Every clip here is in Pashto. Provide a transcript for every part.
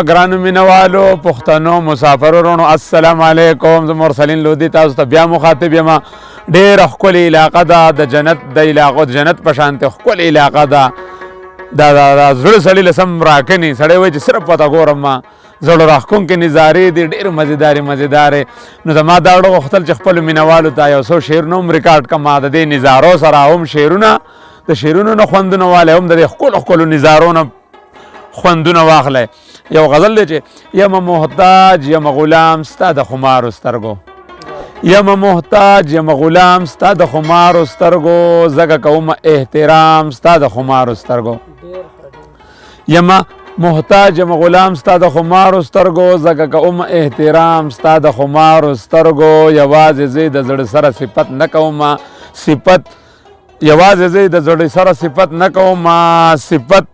ګرانو مینوالو پښتنو مسافرو وروڼو السلام علیکم. زه مرسلین لودي تاسو ته بیا مخاطب یم. ډېره ښکلې علاقه ده، د جنت د علاقو د جنت په شانتې ښکلې علاقه ده. دا زړه سړي له سم راکني سړی وایي چې صرف ورته ګورم ما زړه راښکونکې نظارې دي ډېرې مزېدارې. نو زما دا اړه غوښتل چې خپلو مینوالو ته یو څو شعرونه هم ریکارډ کړم، د دې نظارو سره هم شعرونه د شعرونو نه خوندونه والی، هم د دې ښکلو نظارو نه خوندونه واخلی. یو غزل دی چې یم محتاج یم غلام ستا د خمارو سترګو، یم محتاج یم غلام ستا د خمارو سترګو، زکه کوم احترام ستا د خمارو سترګو. یم محتاج یم غلام ستا د خمارو سترګو، زکه کوم احترام ستا د خمارو سترګو. یوازې زه د زړه سره صفت نه کوم صفت، یوازې زه د زړه سره صفت نه کوم صفت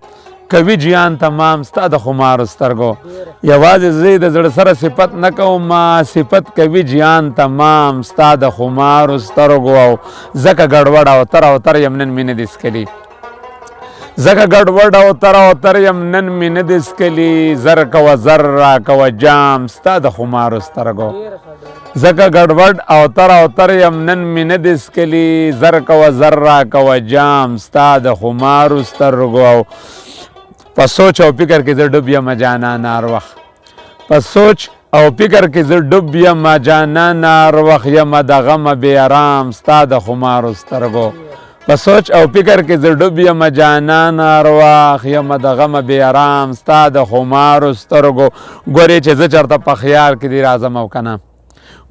کوي جیان تمام ستا د خمارو سترګو. یوازې زه د زړه سره صفت نه کوم صفت کوي جیان تمام ستا د خمارو سترګو. او ځکه ګډوډ او تر یم نن مې نه دي څکلي، ځکه ګډوډ او تر یم نن مې نه دي څکلي، زر کوه زر را کوه جام ستا د خمارو سترګو. ځکه ګډوډ او تر یم نن مې نه دي څکلي، زر کوه زر را کوه جام ستا د خمارو سترګو. او په سوچ او فکر کې زه ډوب یم جانان هر وخت، په سوچ او فکر کې زه ډوب یم جانان هر وخت، یم د غمه بې ارام ستا د خمارو سترګو. په سوچ او فکر کې زه ډوب یم جانان هر وخت، یم د غمه بې ارام ستا د خمارو سترګو. ګورې چې زه چېرته په خیال کې دې راځم او که نه،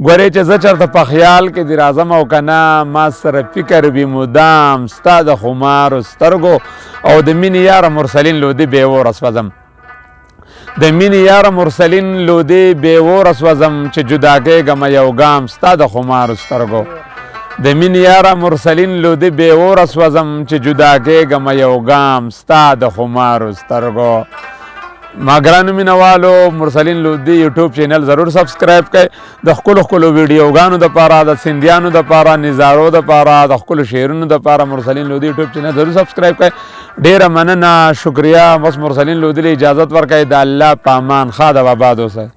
ګورې چې زه چېرته په خیال کې دې راځم او که نه، ما سره فکر وي مدام ستا د خمارو سترګو. او د مینې یاره مرسلین لودي بې وره سوځم، د مینې یاره مرسلین لودي بې وره سوځم، چې جدا کېږم یو ګام ستا د خمارو سترګو. د مینې یاره مرسلین لودي بې وره سوځم، چې جدا کېږم یو ګام ستا د خمارو سترګو. ما ګرانو مینوالو مرسلین لودي یوټیوب چینل ضرور سبسکرایب کړئ، د ښکلو ویډیوګانو دپاره، د سندیانو دپاره، نظارو دپاره، د ښکلو شعرونو دپاره مرسلین لودي یوټیوب چینل ضرور سبسکرایب کړئ. ډېره مننه، شکریه. بس مرسلین لودي له اجازت ورکړئ. د الله په امان ښاد او آباد اوسئ.